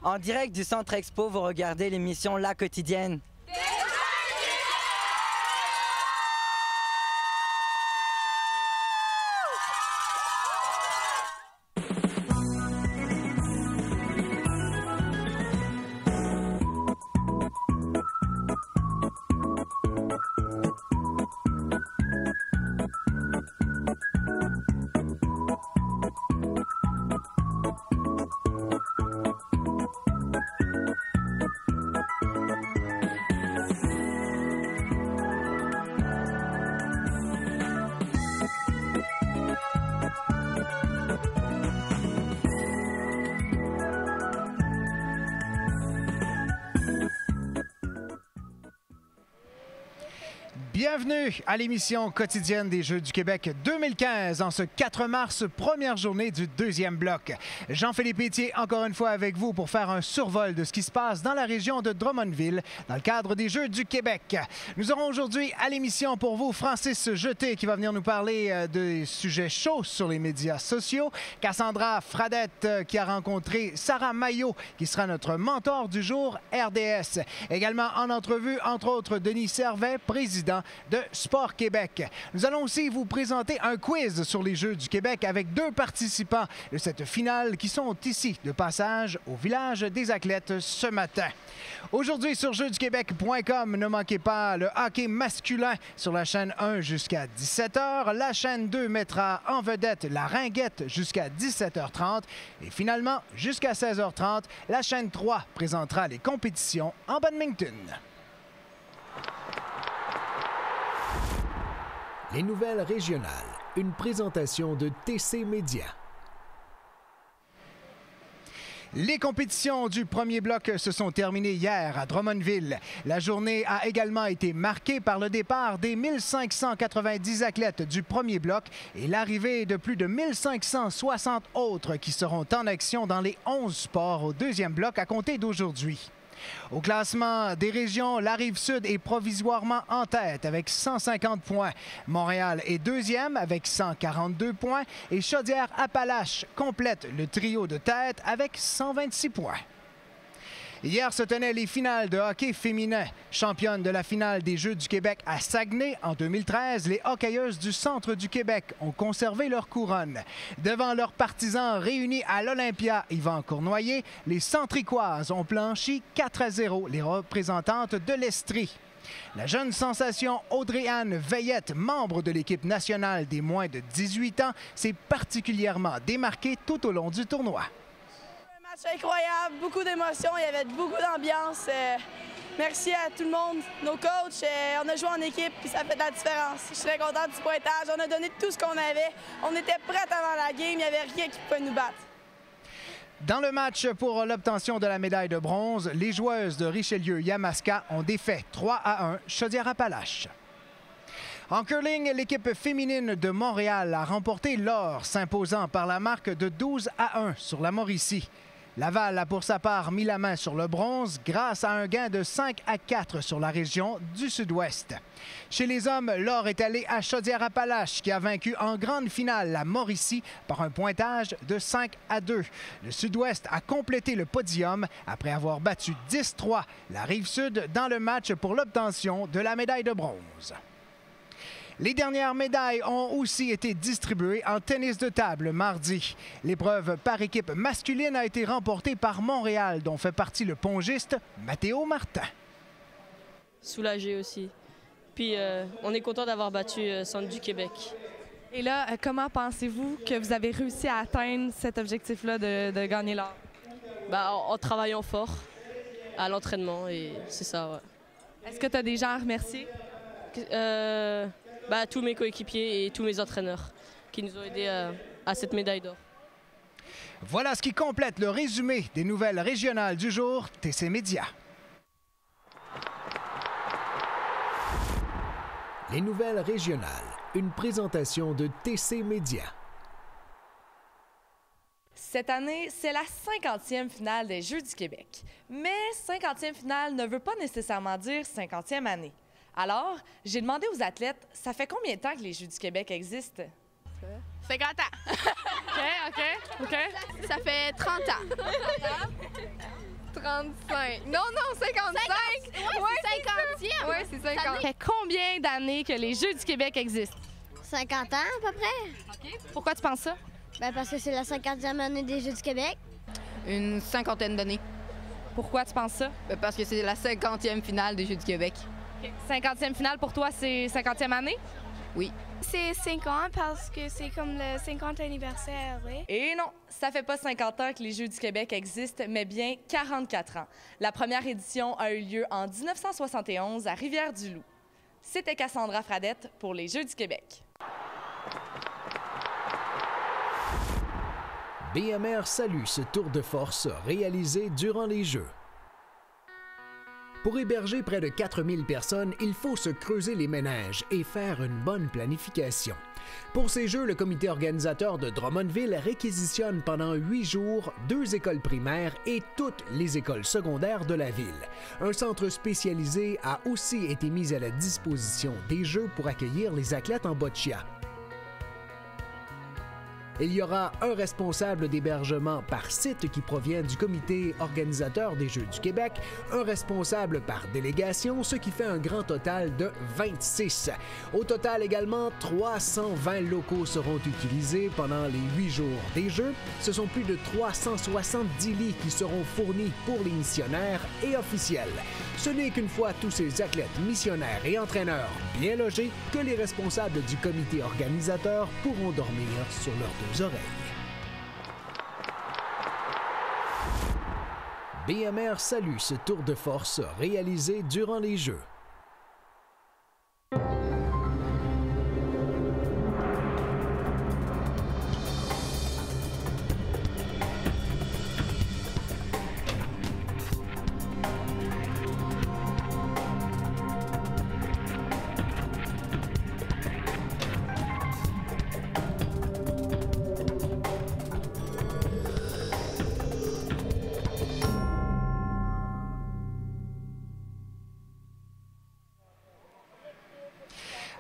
En direct du Centre Expo, vous regardez l'émission La Quotidienne. Bienvenue à l'émission quotidienne des Jeux du Québec 2015 en ce 4 mars, première journée du deuxième bloc. Jean-Philippe Etier, encore une fois avec vous pour faire un survol de ce qui se passe dans la région de Drummondville dans le cadre des Jeux du Québec. Nous aurons aujourd'hui à l'émission pour vous Francis Jeté qui va venir nous parler des sujets chauds sur les médias sociaux. Cassandra Fradette qui a rencontré Sarah Maillot qui sera notre mentor du jour RDS. Également en entrevue, entre autres, Denis Servet, président de Sport Québec. Nous allons aussi vous présenter un quiz sur les Jeux du Québec avec 2 participants de cette finale qui sont ici de passage au village des athlètes ce matin. Aujourd'hui sur jeuxduquebec.com, ne manquez pas le hockey masculin sur la chaîne 1 jusqu'à 17h. La chaîne 2 mettra en vedette la ringuette jusqu'à 17h30. Et finalement, jusqu'à 16h30, la chaîne 3 présentera les compétitions en badminton. Les nouvelles régionales, une présentation de TC Média. Les compétitions du premier bloc se sont terminées hier à Drummondville. La journée a également été marquée par le départ des 1590 athlètes du premier bloc et l'arrivée de plus de 1560 autres qui seront en action dans les 11 sports au deuxième bloc à compter d'aujourd'hui. Au classement des régions, la Rive-Sud est provisoirement en tête avec 150 points. Montréal est deuxième avec 142 points et Chaudière-Appalaches complète le trio de tête avec 126 points. Hier se tenaient les finales de hockey féminin. Championnes de la finale des Jeux du Québec à Saguenay en 2013, les hockeyeuses du centre du Québec ont conservé leur couronne. Devant leurs partisans réunis à l'Olympia Yvan Cournoyer, les Centricoises ont planchi 4-0 les représentantes de l'Estrie. La jeune sensation Audrey-Anne Veillette, membre de l'équipe nationale des moins de 18 ans, s'est particulièrement démarquée tout au long du tournoi. C'est incroyable, beaucoup d'émotions, il y avait beaucoup d'ambiance. Merci à tout le monde, nos coachs. On a joué en équipe puis ça fait de la différence. Je suis très contente du pointage. On a donné tout ce qu'on avait. On était prêts avant la game, il n'y avait rien qui pouvait nous battre. Dans le match pour l'obtention de la médaille de bronze, les joueuses de Richelieu-Yamaska ont défait 3-1 Chaudière-Appalaches. En curling, l'équipe féminine de Montréal a remporté l'or, s'imposant par la marque de 12-1 sur la Mauricie. Laval a pour sa part mis la main sur le bronze grâce à un gain de 5-4 sur la région du Sud-Ouest. Chez les hommes, l'or est allé à Chaudière-Appalaches qui a vaincu en grande finale la Mauricie par un pointage de 5-2. Le Sud-Ouest a complété le podium après avoir battu 10-3 la Rive-Sud dans le match pour l'obtention de la médaille de bronze. Les dernières médailles ont aussi été distribuées en tennis de table mardi. L'épreuve par équipe masculine a été remportée par Montréal, dont fait partie le pongiste Mathéo Martin. Soulagé aussi. Puis on est content d'avoir battu Centre du Québec. Et là, comment pensez-vous que vous avez réussi à atteindre cet objectif-là de gagner l'or? En travaillant fort à l'entraînement et c'est ça, ouais. Est-ce que tu as des gens à remercier? Tous mes coéquipiers et tous mes entraîneurs qui nous ont aidés à cette médaille d'or. Voilà ce qui complète le résumé des nouvelles régionales du jour, TC Média. Les nouvelles régionales, une présentation de TC Média. Cette année, c'est la 50e finale des Jeux du Québec. Mais 50e finale ne veut pas nécessairement dire 50e année. Alors, j'ai demandé aux athlètes, ça fait combien de temps que les Jeux du Québec existent? 50 ans. OK. Ça fait 30 ans. 45. Non, 55. Ouais, c'est 50e. Ouais, c'est 50. Ça fait combien d'années que les Jeux du Québec existent? 50 ans, à peu près. OK. Pourquoi tu penses ça? Ben parce que c'est la 50e année des Jeux du Québec. Une cinquantaine d'années. Pourquoi tu penses ça? Ben parce que c'est la 50e finale des Jeux du Québec. OK. 50e finale, pour toi, c'est 50e année? Oui. C'est 5 ans parce que c'est comme le 50 anniversaire, oui. Et non, ça fait pas 50 ans que les Jeux du Québec existent, mais bien 44 ans. La première édition a eu lieu en 1971 à Rivière-du-Loup. C'était Cassandra Fradette pour les Jeux du Québec. BMR salue ce tour de force réalisé durant les Jeux. Pour héberger près de 4000 personnes, il faut se creuser les méninges et faire une bonne planification. Pour ces Jeux, le comité organisateur de Drummondville réquisitionne pendant 8 jours 2 écoles primaires et toutes les écoles secondaires de la ville. Un centre spécialisé a aussi été mis à la disposition des Jeux pour accueillir les athlètes en boccia. Il y aura un responsable d'hébergement par site qui provient du comité organisateur des Jeux du Québec, un responsable par délégation, ce qui fait un grand total de 26. Au total également, 320 locaux seront utilisés pendant les 8 jours des Jeux. Ce sont plus de 370 lits qui seront fournis pour les missionnaires et officiels. Ce n'est qu'une fois tous ces athlètes, missionnaires et entraîneurs bien logés que les responsables du comité organisateur pourront dormir sur leurs deux oreilles. BMR salue ce tour de force réalisé durant les Jeux.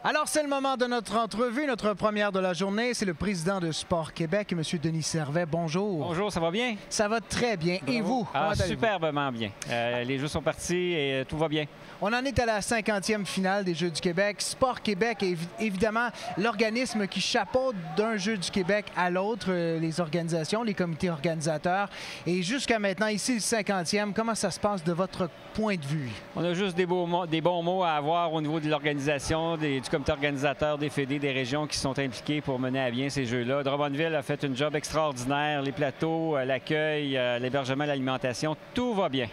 Alors, c'est le moment de notre entrevue, notre première de la journée. C'est le président de Sport Québec, M. Denis Servet. Bonjour. Bonjour, ça va bien? Ça va très bien. Bravo. Et vous? Superbement bien. Les Jeux sont partis et tout va bien. On en est à la 50e finale des Jeux du Québec. Sport Québec est évidemment l'organisme qui chapeaute d'un Jeu du Québec à l'autre, les organisations, les comités organisateurs. Et jusqu'à maintenant, ici, le 50e, comment ça se passe de votre point de vue? On a juste des bons mots à avoir au niveau de l'organisation, du comité organisateur, des fédés, des régions qui sont impliquées pour mener à bien ces Jeux-là. Drummondville a fait un job extraordinaire. Les plateaux, l'accueil, l'hébergement, l'alimentation, tout va bien.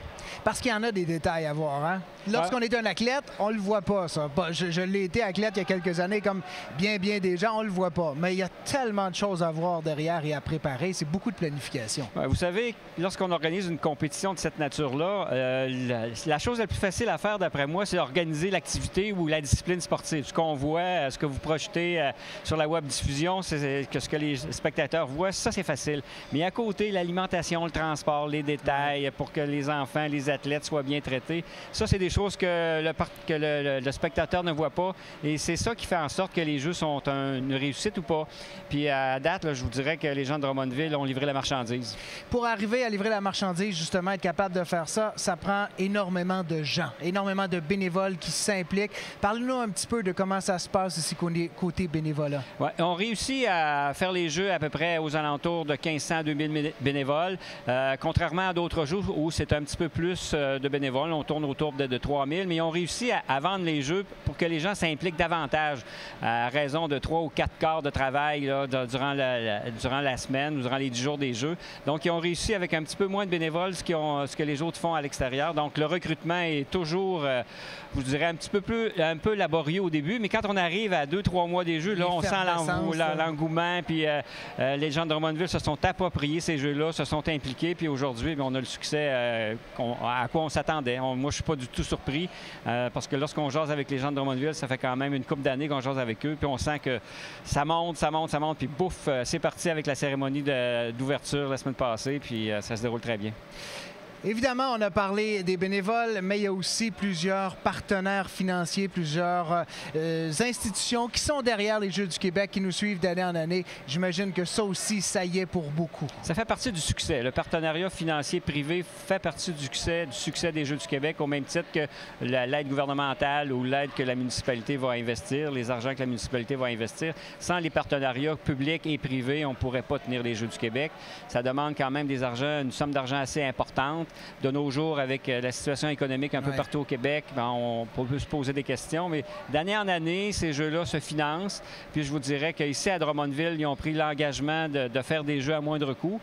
Parce qu'il y en a des détails à voir, hein? Lorsqu'on est un athlète, on le voit pas, ça. Je l'ai été athlète il y a quelques années, comme bien des gens, on le voit pas. Mais il y a tellement de choses à voir derrière et à préparer. C'est beaucoup de planification. Vous savez, lorsqu'on organise une compétition de cette nature-là, la chose la plus facile à faire, d'après moi, c'est organiser l'activité ou la discipline sportive. Ce qu'on voit, ce que vous projetez sur la web-diffusion, c'est ce que les spectateurs voient, ça, c'est facile. Mais à côté, l'alimentation, le transport, les détails pour que les enfants, les athlètes soient bien traités, ça, c'est des choses que le spectateur ne voit pas. Et c'est ça qui fait en sorte que les Jeux sont une réussite ou pas. Puis à date, là, je vous dirais que les gens de Drummondville ont livré la marchandise. Pour arriver à livrer la marchandise, justement, être capable de faire ça, ça prend énormément de gens, énormément de bénévoles qui s'impliquent. Parlez-nous un petit peu de comment ça se passe ici côté bénévolat. Ouais, on réussit à faire les Jeux à peu près aux alentours de 1500 à 2000 bénévoles, contrairement à d'autres Jeux où c'est un petit peu plus de bénévoles. On tourne autour de 3000, mais on réussit à vendre les Jeux pour que les gens s'impliquent davantage à raison de 3 ou 4 quarts de travail là, durant la semaine ou durant les 10 jours des Jeux. Donc, ils ont réussi avec un petit peu moins de bénévoles ce que les autres font à l'extérieur. Donc, le recrutement est toujours, je vous dirais, un peu laborieux au début, mais quand on arrive à 2-3 mois des Jeux, là, on sent l'engouement, puis les gens de Drummondville se sont appropriés ces Jeux-là, se sont impliqués, puis aujourd'hui, on a le succès à quoi on s'attendait. Moi, je ne suis pas du tout surpris parce que lorsqu'on jase avec les gens de Drummondville, ça fait quand même une couple d'années qu'on jase avec eux, puis on sent que ça monte, puis bouf, c'est parti avec la cérémonie d'ouverture la semaine passée, puis ça se déroule très bien. Évidemment, on a parlé des bénévoles, mais il y a aussi plusieurs partenaires financiers, plusieurs institutions qui sont derrière les Jeux du Québec, qui nous suivent d'année en année. J'imagine que ça aussi, ça y est pour beaucoup. Ça fait partie du succès. Le partenariat financier privé fait partie du succès des Jeux du Québec, au même titre que l'aide gouvernementale ou l'aide que la municipalité va investir, les argents que la municipalité va investir. Sans les partenariats publics et privés, on ne pourrait pas tenir les Jeux du Québec. Ça demande quand même une somme d'argent assez importante. De nos jours, avec la situation économique un peu partout au Québec, on peut se poser des questions, mais d'année en année, ces Jeux-là se financent. Puis je vous dirais qu'ici, à Drummondville, ils ont pris l'engagement de faire des Jeux à moindre coût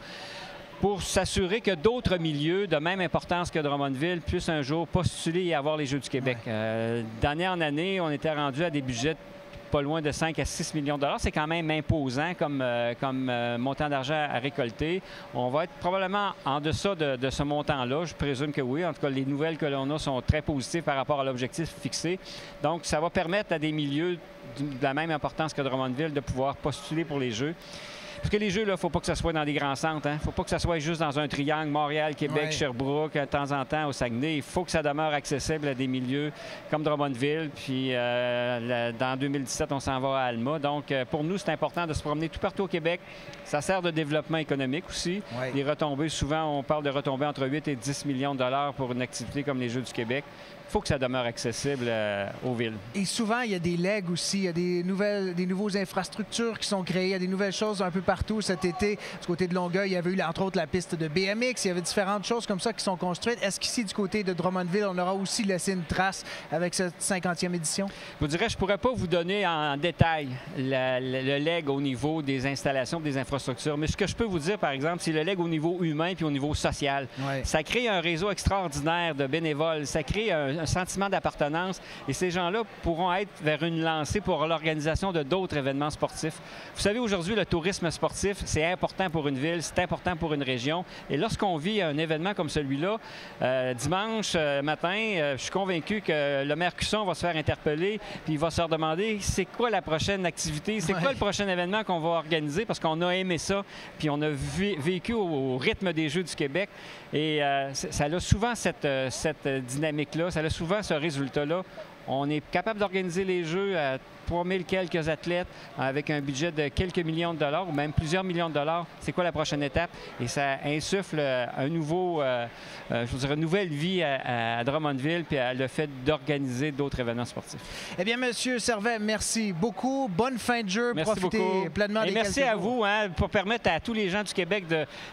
pour s'assurer que d'autres milieux de même importance que Drummondville puissent un jour postuler et avoir les Jeux du Québec. D'année en année, on était rendu à des budgets pas loin de 5 à 6 millions de dollars. C'est quand même imposant comme montant d'argent à récolter. On va être probablement en deçà de ce montant-là. Je présume que oui. En tout cas, les nouvelles que l'on a sont très positives par rapport à l'objectif fixé. Donc, ça va permettre à des milieux de la même importance que Drummondville de pouvoir postuler pour les Jeux. Parce que les Jeux, il ne faut pas que ça soit dans des grands centres. Il ne faut pas que ça soit juste dans un triangle, Montréal, Québec, Sherbrooke, de temps en temps au Saguenay. Il faut que ça demeure accessible à des milieux comme Drummondville. Puis dans 2017, on s'en va à Alma. Donc, pour nous, c'est important de se promener tout partout au Québec. Ça sert de développement économique aussi. Les retombées, souvent, on parle de retombées entre 8 et 10 millions de dollars pour une activité comme les Jeux du Québec. Il faut que ça demeure accessible aux villes. Et souvent, il y a des legs aussi. Il y a des nouveaux infrastructures qui sont créées. Il y a des nouvelles choses un peu partout. Cet été, du côté de Longueuil, il y avait eu, entre autres, la piste de BMX. Il y avait différentes choses comme ça qui sont construites. Est-ce qu'ici, du côté de Drummondville, on aura aussi laissé une trace avec cette 50e édition? Je vous dirais, je ne pourrais pas vous donner en détail le leg au niveau des installations, des infrastructures. Mais ce que je peux vous dire, par exemple, c'est le leg au niveau humain puis au niveau social. Ça crée un réseau extraordinaire de bénévoles. Ça crée un sentiment d'appartenance et ces gens-là pourront être vers une lancée pour l'organisation de d'autres événements sportifs. Vous savez, aujourd'hui, le tourisme sportif, c'est important pour une ville, c'est important pour une région. Et lorsqu'on vit un événement comme celui-là, dimanche matin, je suis convaincu que le maire Cusson va se faire interpeller puis il va se demander c'est quoi la prochaine activité, c'est quoi le prochain événement qu'on va organiser parce qu'on a aimé ça puis on a vécu au rythme des Jeux du Québec. Et ça a souvent cette dynamique-là, ça a souvent ce résultat-là. On est capable d'organiser les Jeux à 3000 quelques athlètes avec un budget de quelques millions de dollars ou même plusieurs millions de dollars. C'est quoi la prochaine étape? Et ça insuffle une nouvelle vie à Drummondville puis à le fait d'organiser d'autres événements sportifs. Eh bien, M. Servet, merci beaucoup. Bonne fin de jeu. Merci Profitez beaucoup. Pleinement des merci à vous pour permettre à tous les gens du Québec,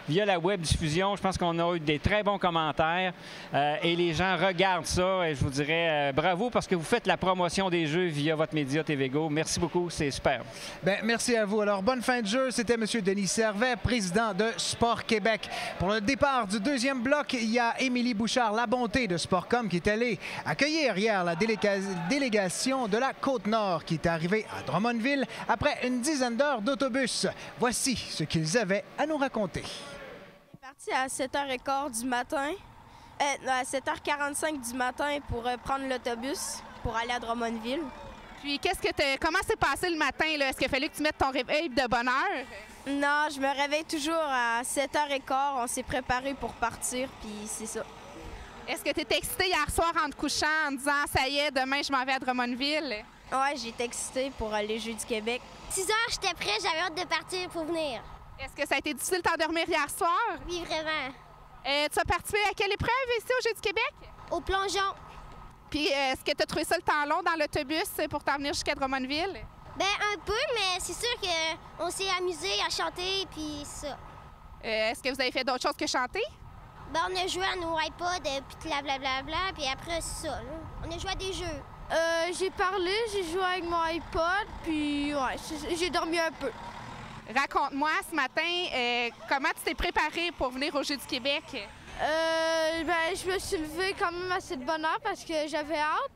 via la web diffusion, je pense qu'on a eu des très bons commentaires et les gens regardent ça et je vous dirais bravo parce que vous faites la promotion des Jeux via votre média TVGO. Merci beaucoup, c'est super. Bien, merci à vous. Alors, bonne fin de jeu. C'était M. Denis Servet, président de Sport Québec. Pour le départ du deuxième bloc, il y a Émilie Bouchard, la bonté de Sportcom, qui est allée accueillir hier la délégation de la Côte-Nord qui est arrivée à Drummondville après une dizaine d'heures d'autobus. Voici ce qu'ils avaient à nous raconter. On est parti à 7h15 du matin, à 7h45 du matin pour prendre l'autobus pour aller à Drummondville. Puis, comment s'est passé le matin? Est-ce qu'il a fallu que tu mettes ton réveil de bonne heure? Non, je me réveille toujours à 7h15. On s'est préparé pour partir, puis c'est ça. Est-ce que tu étais excitée hier soir en te couchant en disant « Ça y est, demain, je m'en vais à Drummondville ». Ouais, j'étais excitée pour les Jeux du Québec. 6h, j'étais prête, j'avais hâte de partir pour venir. Est-ce que ça a été difficile de t'endormir hier soir? Oui, vraiment. Tu as participé à quelle épreuve ici aux Jeux du Québec? Au plongeon. Puis, est-ce que tu as trouvé ça le temps long dans l'autobus pour t'en venir jusqu'à Drummondville? Bien, un peu, mais c'est sûr qu'on s'est amusé à chanter, puis ça. Est-ce que vous avez fait d'autres choses que chanter? Bien, on a joué à nos iPods, puis blablabla, puis après, c'est ça. Là. On a joué à des jeux. J'ai parlé, j'ai joué avec mon iPod, puis ouais, j'ai dormi un peu. Raconte-moi, ce matin, comment tu t'es préparé pour venir aux Jeux du Québec? Je me suis levée quand même assez de bonne heure parce que j'avais hâte.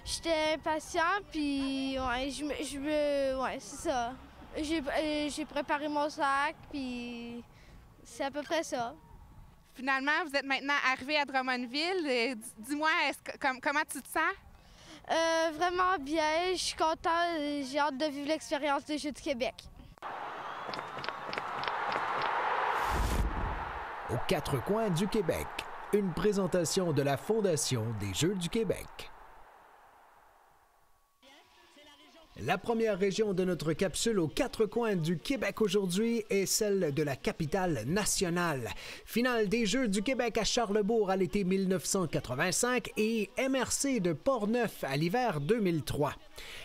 J'étais impatient, puis ouais, c'est ça. J'ai préparé mon sac, puis c'est à peu près ça. Finalement, vous êtes maintenant arrivé à Drummondville. Dis-moi, comment tu te sens? Vraiment bien, je suis contente, j'ai hâte de vivre l'expérience des Jeux du Québec. Aux quatre coins du Québec, une présentation de la Fondation des Jeux du Québec. La première région de notre capsule aux quatre coins du Québec aujourd'hui est celle de la capitale nationale. Finale des Jeux du Québec à Charlesbourg à l'été 1985 et MRC de Portneuf à l'hiver 2003.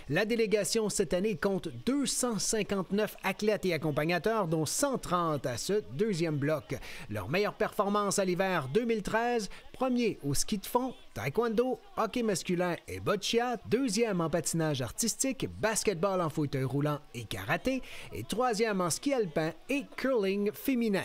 La délégation cette année compte 259 athlètes et accompagnateurs, dont 130 à ce deuxième bloc. Leur meilleure performance à l'hiver 2013, premier au ski de fond, taekwondo, hockey masculin et boccia, deuxième en patinage artistique, basketball en fauteuil roulant et karaté, et troisième en ski alpin et curling féminin.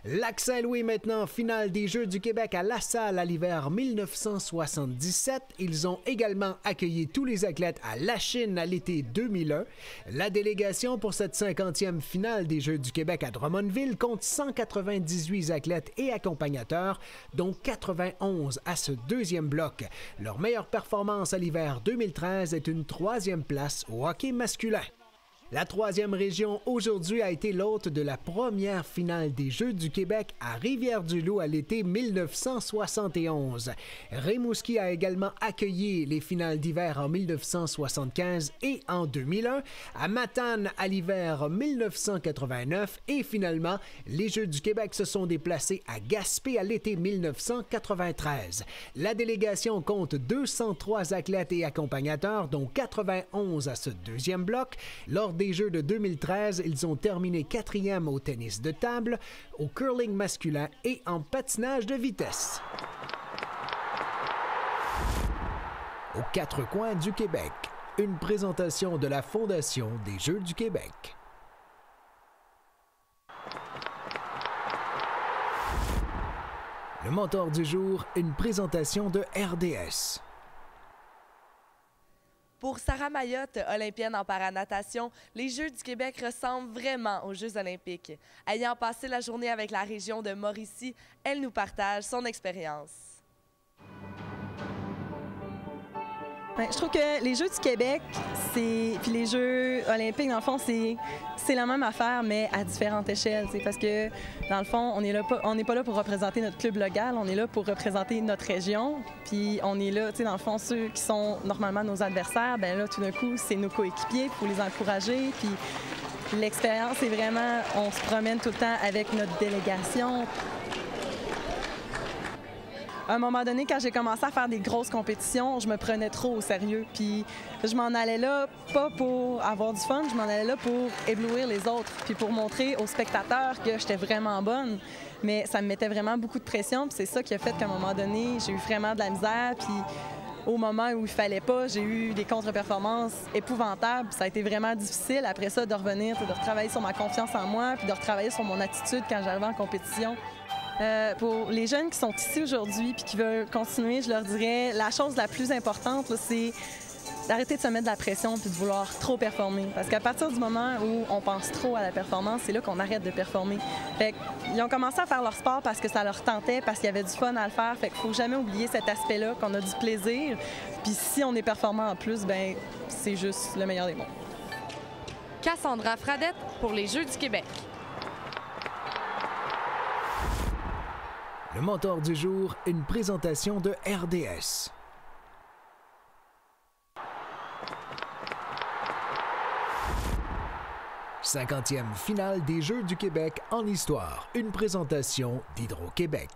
Lac-Saint-Louis maintenant, finale des Jeux du Québec à La Salle à l'hiver 1977. Ils ont également accueilli tous les athlètes à Lachine à l'été 2001. La délégation pour cette 50e finale des Jeux du Québec à Drummondville compte 198 athlètes et accompagnateurs, dont 91 à ce deuxième bloc. Leur meilleure performance à l'hiver 2013 est une troisième place au hockey masculin. La troisième région aujourd'hui a été l'hôte de la première finale des Jeux du Québec à Rivière-du-Loup à l'été 1971. Rimouski a également accueilli les finales d'hiver en 1975 et en 2001, à Matane à l'hiver 1989 et finalement, les Jeux du Québec se sont déplacés à Gaspé à l'été 1993. La délégation compte 203 athlètes et accompagnateurs, dont 91 à ce deuxième bloc. Lors des Jeux de 2013, ils ont terminé 4e au tennis de table, au curling masculin et en patinage de vitesse. Aux quatre coins du Québec, une présentation de la Fondation des Jeux du Québec. Le mentor du jour, une présentation de RDS. Pour Sarah Mayotte, olympienne en paranatation, les Jeux du Québec ressemblent vraiment aux Jeux olympiques. Ayant passé la journée avec la région de Mauricie, elle nous partage son expérience. Je trouve que les Jeux du Québec, puis les Jeux olympiques, dans le fond, c'est la même affaire, mais à différentes échelles. Parce que, dans le fond, on n'est pas là pour représenter notre club local, on est là pour représenter notre région. Puis on est là, dans le fond, ceux qui sont normalement nos adversaires, bien là, tout d'un coup, c'est nos coéquipiers, il faut les encourager. Puis l'expérience, c'est vraiment, on se promène tout le temps avec notre délégation. À un moment donné, quand j'ai commencé à faire des grosses compétitions, je me prenais trop au sérieux. Puis je m'en allais là, pas pour avoir du fun, je m'en allais là pour éblouir les autres, puis pour montrer aux spectateurs que j'étais vraiment bonne. Mais ça me mettait vraiment beaucoup de pression, puis c'est ça qui a fait qu'à un moment donné, j'ai eu vraiment de la misère. Puis au moment où il fallait pas, j'ai eu des contre-performances épouvantables. Ça a été vraiment difficile après ça de revenir, de retravailler sur ma confiance en moi, puis de retravailler sur mon attitude quand j'arrivais en compétition. Pour les jeunes qui sont ici aujourd'hui puis qui veulent continuer, je leur dirais la chose la plus importante, c'est d'arrêter de se mettre de la pression puis de vouloir trop performer. Parce qu'à partir du moment où on pense trop à la performance, c'est là qu'on arrête de performer. Fait qu'ils ont commencé à faire leur sport parce que ça leur tentait, parce qu'il y avait du fun à le faire. Fait qu'il faut jamais oublier cet aspect-là, qu'on a du plaisir. Puis si on est performant en plus, ben c'est juste le meilleur des mondes. Cassandra Fradette pour les Jeux du Québec. Le mentor du jour, une présentation de RDS. « 50e finale des Jeux du Québec en histoire. Une présentation d'Hydro-Québec. »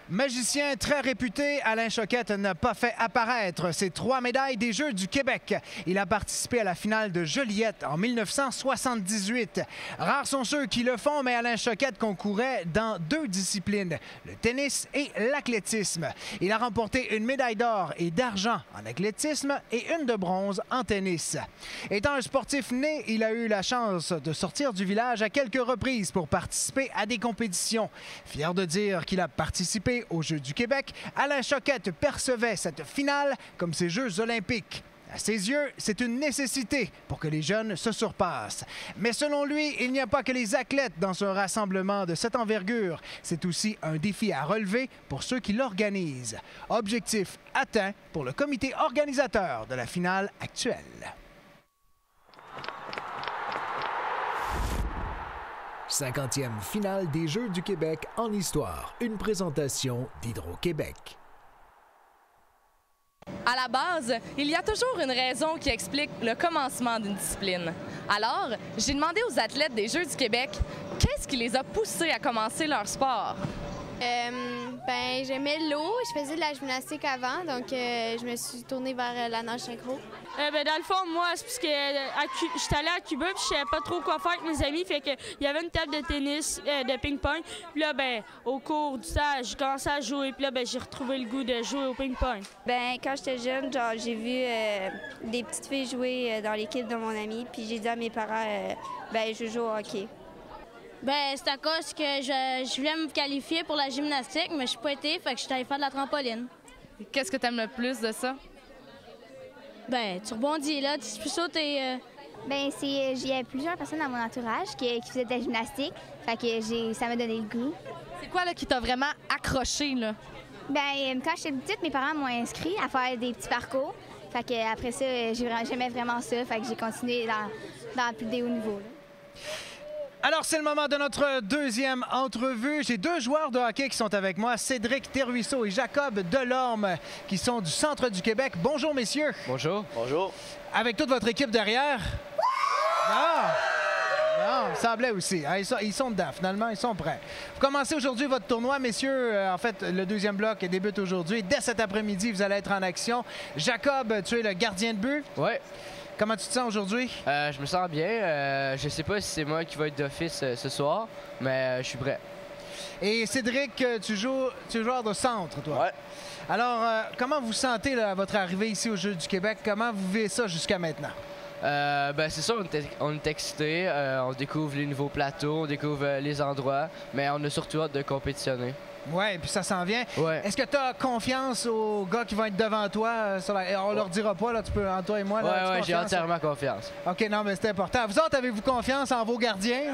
Magicien très réputé, Alain Choquette n'a pas fait apparaître ses 3 médailles des Jeux du Québec. Il a participé à la finale de Joliette en 1978. Rares sont ceux qui le font, mais Alain Choquette concourait dans 2 disciplines, le tennis et l'athlétisme. Il a remporté une médaille d'or et d'argent en athlétisme et une de bronze en tennis. Étant un sportif né, il a eu la chance de sortir du village à quelques reprises pour participer à des compétitions. Fier de dire qu'il a participé aux Jeux du Québec, Alain Choquette percevait cette finale comme ses Jeux olympiques. À ses yeux, c'est une nécessité pour que les jeunes se surpassent. Mais selon lui, il n'y a pas que les athlètes dans un rassemblement de cette envergure. C'est aussi un défi à relever pour ceux qui l'organisent. Objectif atteint pour le comité organisateur de la finale actuelle. 50e finale des Jeux du Québec en histoire. Une présentation d'Hydro-Québec. À la base, il y a toujours une raison qui explique le commencement d'une discipline. Alors, j'ai demandé aux athlètes des Jeux du Québec qu'est-ce qui les a poussés à commencer leur sport. J'aimais l'eau, je faisais de la gymnastique avant, donc je me suis tournée vers la nage synchro. Dans le fond, moi, c'est parce que j'étais allée à Cuba puis je savais pas trop quoi faire avec mes amis. Fait que il y avait une table de tennis, de ping-pong. Puis là, au cours du stage, j'ai commencé à jouer. Puis là, j'ai retrouvé le goût de jouer au ping-pong. Quand j'étais jeune, j'ai vu des petites filles jouer dans l'équipe de mon ami. Puis j'ai dit à mes parents, je joue au hockey. C'est à cause que je voulais me qualifier pour la gymnastique, mais je suis pas été, fait que je suis allée faire de la trampoline. Qu'est-ce que tu aimes le plus de ça? Tu rebondis, là, tu peux sauter. Il y a plusieurs personnes dans mon entourage qui faisaient de la gymnastique, fait que ça m'a donné le goût. C'est quoi là, qui t'a vraiment accroché, là? Quand j'étais petite, mes parents m'ont inscrit à faire des petits parcours. Fait que après ça, j'aimais vraiment ça, fait que j'ai continué dans plus des hauts niveaux. Alors, c'est le moment de notre deuxième entrevue. J'ai deux joueurs de hockey qui sont avec moi, Cédric Terruisseau et Jacob Delorme, qui sont du centre du Québec. Bonjour, messieurs. Bonjour. Bonjour. Avec toute votre équipe derrière? Non, il semblait aussi. Ils sont dedans, finalement, ils sont prêts. Vous commencez aujourd'hui votre tournoi, messieurs. En fait, le deuxième bloc débute aujourd'hui. Dès cet après-midi, vous allez être en action. Jacob, tu es le gardien de but. Oui. Comment tu te sens aujourd'hui? Je me sens bien. Je sais pas si c'est moi qui va être d'office ce soir, mais je suis prêt. Et Cédric, tu es joueur de centre, toi? Ouais. Alors, comment vous sentez là, à votre arrivée ici aux Jeux du Québec? Comment vous vivez ça jusqu'à maintenant? C'est sûr, on est excités. On découvre les nouveaux plateaux, on découvre les endroits, mais on a surtout hâte de compétitionner. Oui, puis ça s'en vient. Ouais. Est-ce que tu as confiance aux gars qui vont être devant toi? On leur dira pas, là, tu peux, entre toi et moi. Oui, j'ai entièrement confiance. OK, non, mais c'est important. Vous autres, avez-vous confiance en vos gardiens?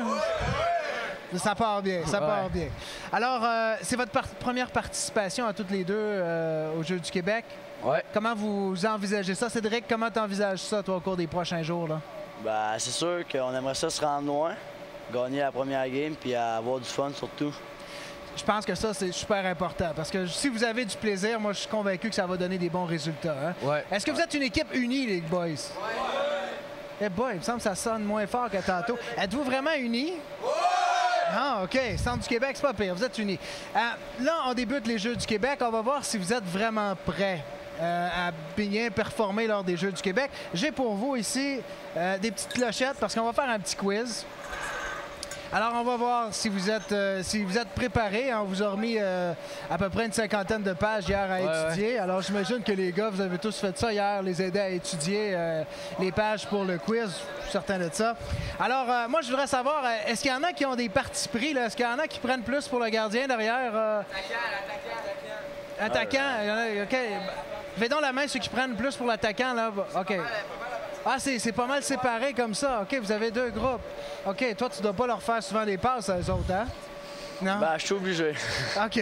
Ça part bien, ça part bien. Alors, c'est votre première participation à toutes les deux aux Jeux du Québec? Oui. Comment vous envisagez ça? Cédric, comment tu envisages ça, toi, au cours des prochains jours? Là? C'est sûr qu'on aimerait ça se rendre loin, gagner la première game, puis avoir du fun surtout. Je pense que ça, c'est super important parce que si vous avez du plaisir, moi, je suis convaincu que ça va donner des bons résultats. Hein? Ouais. Est-ce que vous êtes une équipe unie, les boys? Eh boy, il me semble que ça sonne moins fort que tantôt. Êtes-vous vraiment unis? Ah, OK. Centre du Québec, c'est pas pire. Vous êtes unis. Là, on débute les Jeux du Québec. On va voir si vous êtes vraiment prêts à bien performer lors des Jeux du Québec. J'ai pour vous ici des petites clochettes parce qu'on va faire un petit quiz. Alors, on va voir si vous êtes préparés. On vous a remis à peu près une cinquantaine de pages hier à étudier. Ouais. Alors, j'imagine que les gars, vous avez tous fait ça hier, les aider à étudier les pages pour le quiz. Je suis certain de ça. Alors, moi, je voudrais savoir, est-ce qu'il y en a qui ont des partis pris? Est-ce qu'il y en a qui prennent plus pour le gardien derrière? Attaquant. OK. Fais donc la main ceux qui prennent plus pour l'attaquant. Là. OK. Ah, c'est pas mal séparé comme ça. OK, vous avez deux groupes. OK, toi, tu dois pas leur faire souvent des passes à eux autres, hein? Non? Je suis obligé. OK.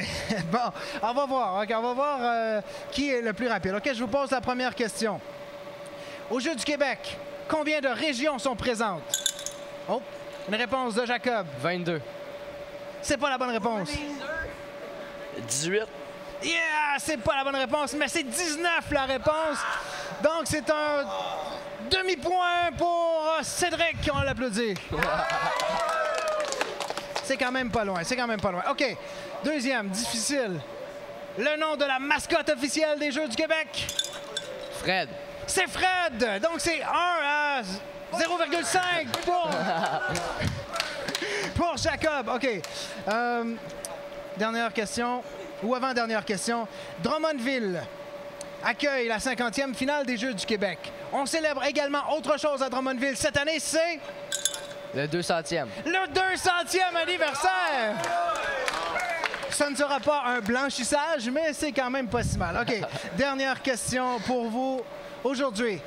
Bon, on va voir. OK, on va voir qui est le plus rapide. OK, je vous pose la première question. Aux Jeux du Québec, combien de régions sont présentes? Oh, une réponse de Jacob. 22. C'est pas la bonne réponse. 18. Yeah! C'est pas la bonne réponse, mais c'est 19 la réponse. Donc, c'est un demi-point pour Cédric. On va l'applaudir. C'est quand même pas loin. OK. Deuxième, difficile. Le nom de la mascotte officielle des Jeux du Québec? Fred. C'est Fred. Donc, c'est 1 à 0,5 pour Jacob. OK. Dernière question. Ou avant-dernière question. Drummondville accueille la 50e finale des Jeux du Québec. On célèbre également autre chose à Drummondville. Cette année, c'est... Le 200e. Le 200e anniversaire! Ça ne sera pas un blanchissage, mais c'est quand même pas si mal. OK. Dernière question pour vous aujourd'hui.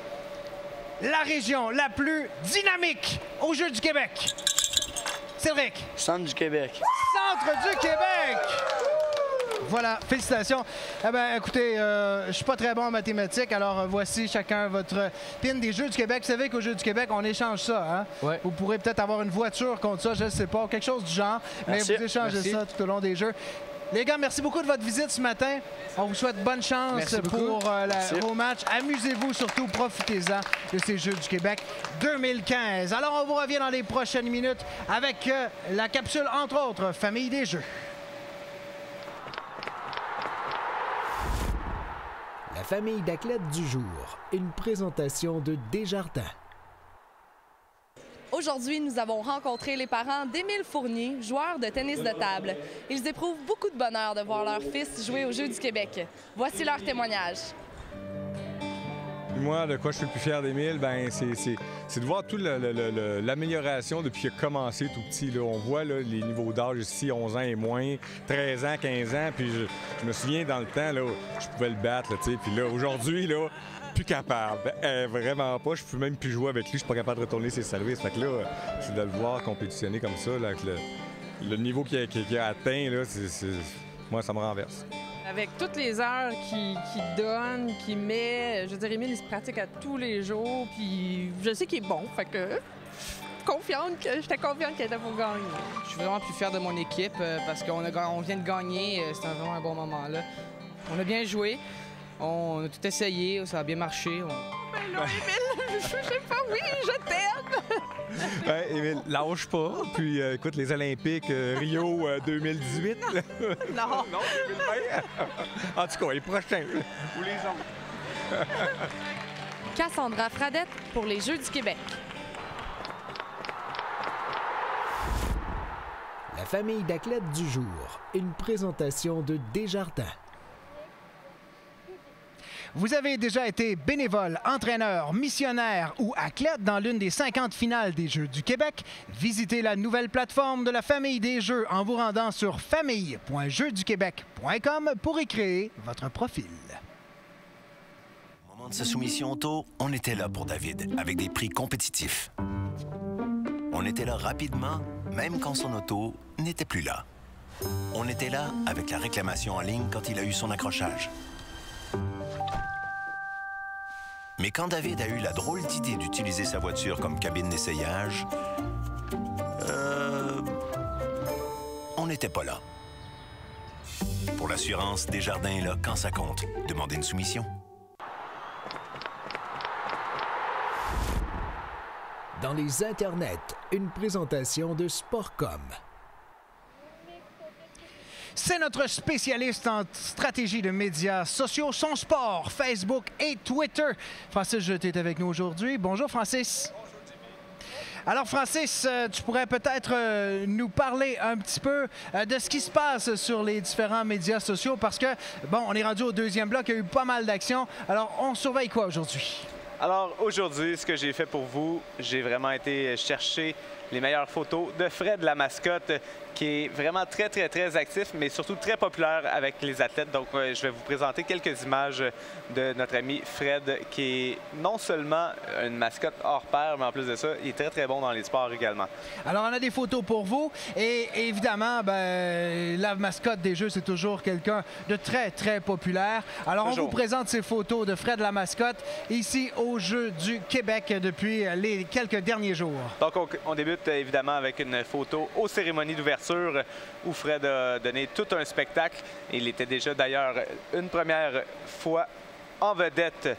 La région la plus dynamique aux Jeux du Québec. Cédric. Centre du Québec. Centre du Québec! Voilà, félicitations. Eh bien, écoutez, je suis pas très bon en mathématiques, alors voici chacun votre pin des Jeux du Québec. Vous savez qu'aux Jeux du Québec, on échange ça. Hein? Ouais. Vous pourrez peut-être avoir une voiture contre ça, je ne sais pas, quelque chose du genre, mais vous échangez ça tout au long des Jeux. Les gars, merci beaucoup de votre visite ce matin. On vous souhaite bonne chance pour vos matchs. Amusez-vous surtout, profitez-en de ces Jeux du Québec 2015. Alors, on vous revient dans les prochaines minutes avec la capsule, entre autres, Famille des Jeux. La famille d'athlètes du jour. Une présentation de Desjardins. Aujourd'hui, nous avons rencontré les parents d'Émile Fournier, joueur de tennis de table. Ils éprouvent beaucoup de bonheur de voir leur fils jouer aux Jeux du Québec. Voici leur témoignage. Moi, de quoi je suis le plus fier d'Émile, ben, c'est de voir toute l'amélioration depuis qu'il a commencé tout petit. Là. On voit là, les niveaux d'âge ici, 11 ans et moins, 13 ans, 15 ans. Puis je me souviens dans le temps, là, je pouvais le battre. Là, puis là, aujourd'hui, là, plus capable. Vraiment pas. Je peux même plus jouer avec lui. Je suis pas capable de retourner ses services. Fait que là, c'est de le voir compétitionner comme ça, là, avec le niveau qu'il a atteint, là, moi, ça me renverse. Avec toutes les heures qu'il donne, qu'il met, je veux dire, Émile, il se pratique à tous les jours, puis je sais qu'il est bon, fait que j'étais confiante qu'il était pour gagner. Je suis vraiment plus fier de mon équipe parce qu'on vient de gagner, c'était vraiment un bon moment là. On a bien joué, on a tout essayé, ça a bien marché. Ben là, Émile, je sais pas, oui, je t'aime! Ouais, Émile, lâche pas. Puis écoute, les Olympiques Rio 2018. Non. Non, 2020. En tout cas, les prochains. Ou les autres. Cassandra Fradette pour les Jeux du Québec. La famille d'athlètes du jour. Une présentation de Desjardins. Vous avez déjà été bénévole, entraîneur, missionnaire ou athlète dans l'une des 50 finales des Jeux du Québec? Visitez la nouvelle plateforme de la Famille des Jeux en vous rendant sur famille.jeuxduquebec.com pour y créer votre profil. Au moment de sa soumission auto, on était là pour David, avec des prix compétitifs. On était là rapidement, même quand son auto n'était plus là. On était là avec la réclamation en ligne quand il a eu son accrochage. Mais quand David a eu la drôle d'idée d'utiliser sa voiture comme cabine d'essayage, on n'était pas là. Pour l'assurance, Desjardins est là quand ça compte. Demandez une soumission. Dans les internets, une présentation de Sportcom. C'est notre spécialiste en stratégie de médias sociaux, son sport, Facebook et Twitter. Francis Jeté est avec nous aujourd'hui. Bonjour, Francis. Alors, Francis, tu pourrais peut-être nous parler un petit peu de ce qui se passe sur les différents médias sociaux parce que, bon, on est rendu au deuxième bloc, il y a eu pas mal d'actions. Alors, on surveille quoi aujourd'hui? Alors, aujourd'hui, ce que j'ai fait pour vous, j'ai vraiment été chercher les meilleures photos de Fred, la mascotte, qui est vraiment très, très, très actif, mais surtout très populaire avec les athlètes. Donc, je vais vous présenter quelques images de notre ami Fred, qui est non seulement une mascotte hors pair, mais en plus de ça, il est très, très bon dans les sports également. Alors, on a des photos pour vous. Et évidemment, ben, la mascotte des Jeux, c'est toujours quelqu'un de très, très populaire. Alors, on vous présente ces photos de Fred, la mascotte, ici aux Jeux du Québec depuis les quelques derniers jours. Donc, on débute évidemment avec une photo aux cérémonies d'ouverture où Fred a donné tout un spectacle. Il était déjà d'ailleurs une première fois en vedette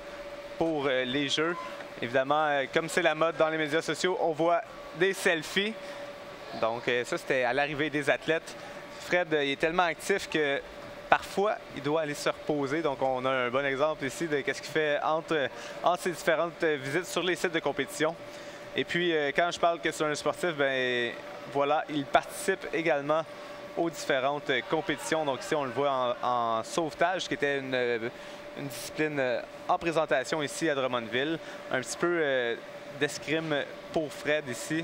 pour les Jeux. Évidemment, comme c'est la mode dans les médias sociaux, on voit des selfies. Donc ça, c'était à l'arrivée des athlètes. Fred il est tellement actif que parfois, il doit aller se reposer. Donc, on a un bon exemple ici de ce qu'il fait entre ses différentes visites sur les sites de compétition. Et puis, quand je parle que c'est un sportif, bien, voilà, il participe également aux différentes compétitions. Donc ici, on le voit en sauvetage, qui était une discipline en présentation ici à Drummondville. Un petit peu d'escrime pour Fred ici.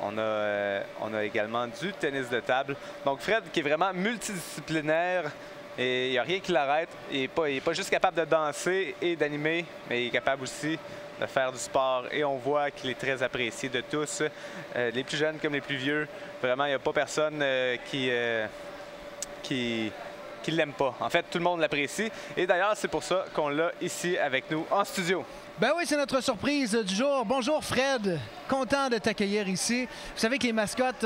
On a également du tennis de table. Donc Fred, qui est vraiment multidisciplinaire, et il n'y a rien qui l'arrête. Il n'est pas juste capable de danser et d'animer, mais il est capable aussi de faire du sport. Et on voit qu'il est très apprécié de tous, les plus jeunes comme les plus vieux. Vraiment, il n'y a pas personne qui qui ne l'aiment pas. En fait, tout le monde l'apprécie. Et d'ailleurs, c'est pour ça qu'on l'a ici avec nous en studio. Ben oui, c'est notre surprise du jour. Bonjour Fred, content de t'accueillir ici. Vous savez que les mascottes,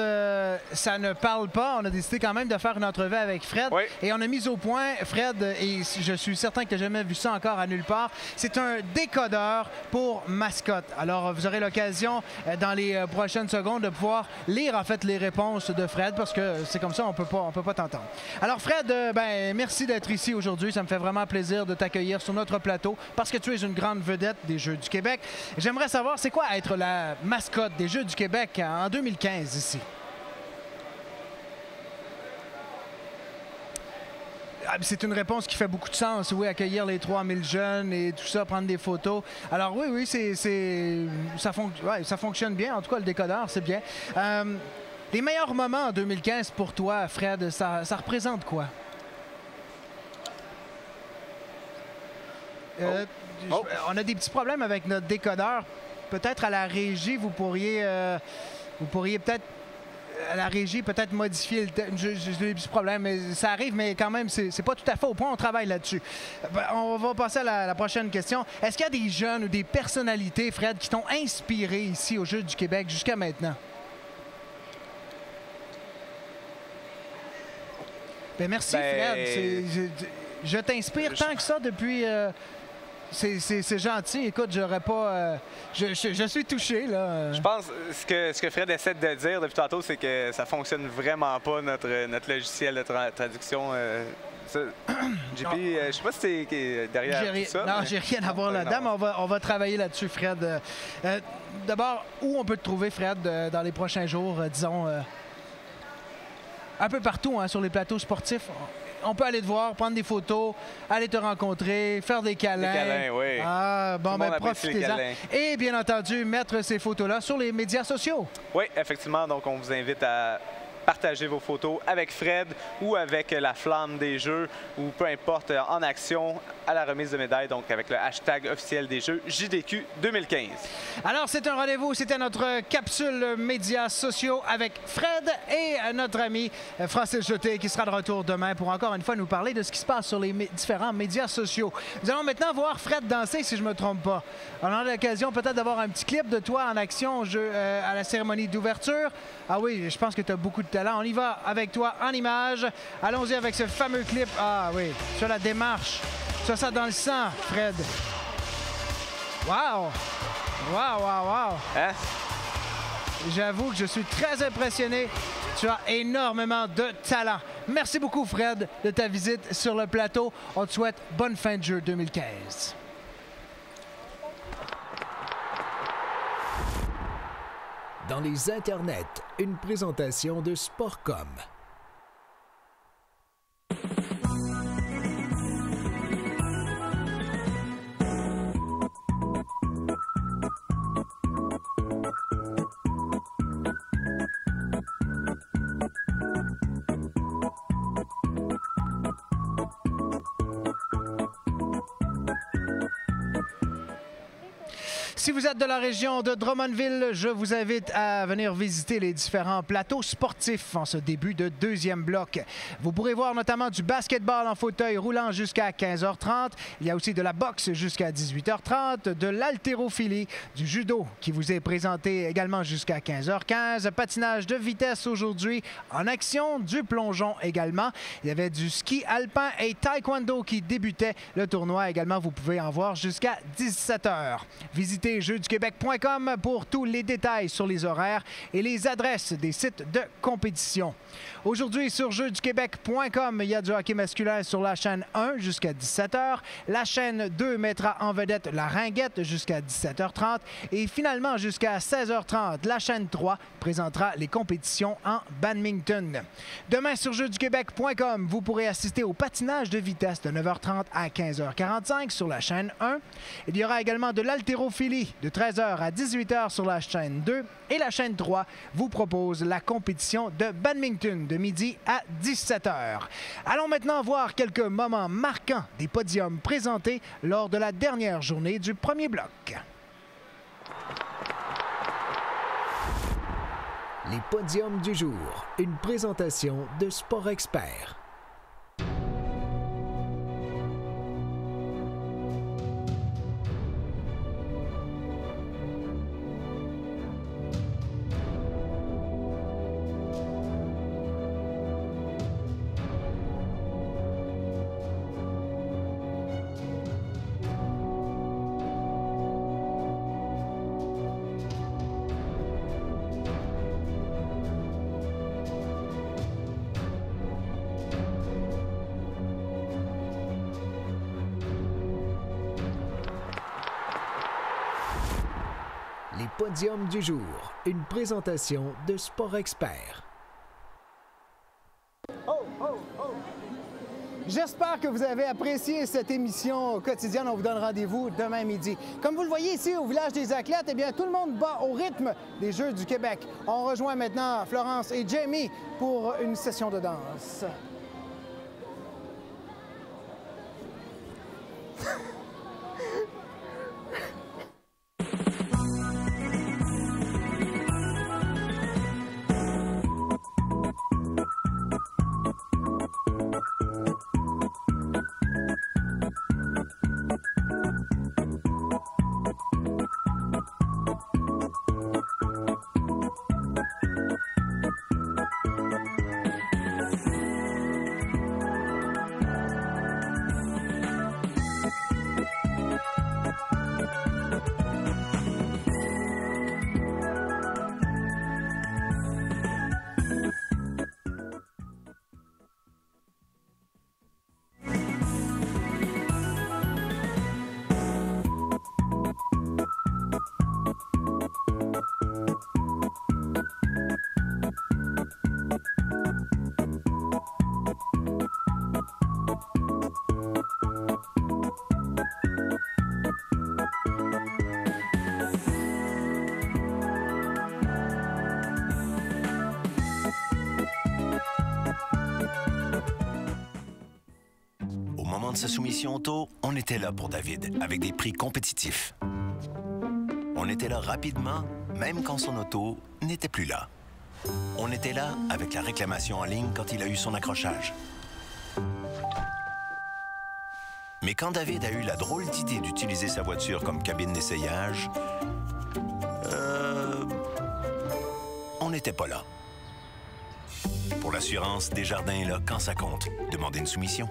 ça ne parle pas. On a décidé quand même de faire une entrevue avec Fred. Oui. Et on a mis au point, Fred, et je suis certain que tu n'as jamais vu ça encore à nulle part, c'est un décodeur pour mascottes. Alors, vous aurez l'occasion dans les prochaines secondes de pouvoir lire en fait les réponses de Fred parce que c'est comme ça, on peut pas t'entendre. Alors Fred, ben merci d'être ici aujourd'hui. Ça me fait vraiment plaisir de t'accueillir sur notre plateau parce que tu es une grande vedette des Jeux du Québec. J'aimerais savoir, c'est quoi être la mascotte des Jeux du Québec en 2015 ici? C'est une réponse qui fait beaucoup de sens. Oui, accueillir les 3000 jeunes et tout ça, prendre des photos. Alors oui, ça fonctionne bien. En tout cas, le décodeur, c'est bien. Les meilleurs moments en 2015 pour toi, Fred, ça représente quoi? On a des petits problèmes avec notre décodeur. Peut-être à la régie, vous pourriez peut-être à la régie peut-être modifier le j'ai des petits problèmes, mais ça arrive, mais quand même, c'est pas tout à fait au point. On travaille là-dessus. On va passer à la prochaine question. Est-ce qu'il y a des jeunes ou des personnalités, Fred, qui t'ont inspiré ici aux Jeux du Québec jusqu'à maintenant? Ben merci, Fred. Je t'inspire tant que ça depuis... C'est gentil. Écoute, j'aurais pas... je suis touché, là. Je pense que ce que Fred essaie de dire depuis tantôt, c'est que ça fonctionne vraiment pas, notre logiciel de traduction. JP, je sais pas si c'est derrière tout ça. Non, j'ai rien à voir là-dedans, mais on va travailler là-dessus, Fred. D'abord, où on peut te trouver, Fred, dans les prochains jours, disons... un peu partout, hein, sur les plateaux sportifs. On peut aller te voir, prendre des photos, aller te rencontrer, faire des câlins. Des câlins, oui. Ah, bon, ben profitez-en. Et bien entendu, mettre ces photos-là sur les médias sociaux. Oui, effectivement. Donc, on vous invite à partager vos photos avec Fred ou avec la flamme des Jeux ou peu importe, en action à la remise de médailles, donc avec le hashtag officiel des Jeux JDQ 2015. Alors, c'est un rendez-vous. C'était notre capsule médias sociaux avec Fred et notre ami Francis Jeté qui sera de retour demain pour encore une fois nous parler de ce qui se passe sur les différents médias sociaux. Nous allons maintenant voir Fred danser, si je ne me trompe pas. On a l'occasion peut-être d'avoir un petit clip de toi en action à la cérémonie d'ouverture. Ah oui, je pense que tu as beaucoup de talent. On y va avec toi en images. Allons-y avec ce fameux clip. Ah oui, sur la démarche. Ça dans le sang, Fred. Wow! Wow, wow, wow! Hein? J'avoue que je suis très impressionné. Tu as énormément de talent. Merci beaucoup, Fred, de ta visite sur le plateau. On te souhaite bonne fin de jeu 2015. Dans les internets, une présentation de Sportcom. Si vous êtes de la région de Drummondville, je vous invite à venir visiter les différents plateaux sportifs en ce début de deuxième bloc. Vous pourrez voir notamment du basketball en fauteuil roulant jusqu'à 15h30. Il y a aussi de la boxe jusqu'à 18h30, de l'haltérophilie, du judo qui vous est présenté également jusqu'à 15h15, patinage de vitesse aujourd'hui en action, du plongeon également. Il y avait du ski alpin et taekwondo qui débutait le tournoi également. Vous pouvez en voir jusqu'à 17h. Visitez jeuxduquebec.com pour tous les détails sur les horaires et les adresses des sites de compétition. Aujourd'hui, sur jeuxduquebec.com, il y a du hockey masculin sur la chaîne 1 jusqu'à 17h. La chaîne 2 mettra en vedette la ringuette jusqu'à 17h30. Et finalement, jusqu'à 16h30, la chaîne 3 présentera les compétitions en badminton. Demain, sur jeuxduquebec.com, vous pourrez assister au patinage de vitesse de 9h30 à 15h45 sur la chaîne 1. Il y aura également de l'haltérophilie de 13h à 18h sur la chaîne 2. Et la chaîne 3 vous propose la compétition de badminton de midi à 17h. Allons maintenant voir quelques moments marquants des podiums présentés lors de la dernière journée du premier bloc. Les podiums du jour, une présentation de Sport Expert. podium du jour, une présentation de Sport Expert. J'espère que vous avez apprécié cette émission quotidienne. On vous donne rendez-vous demain midi. Comme vous le voyez ici au village des athlètes, eh bien, tout le monde bat au rythme des Jeux du Québec. On rejoint maintenant Florence et Jamie pour une session de danse. Sa soumission auto, on était là pour David, avec des prix compétitifs. On était là rapidement, même quand son auto n'était plus là. On était là avec la réclamation en ligne quand il a eu son accrochage. Mais quand David a eu la drôle d'idée d'utiliser sa voiture comme cabine d'essayage, on n'était pas là. Pour l'assurance, Desjardins est là quand ça compte. Demandez une soumission.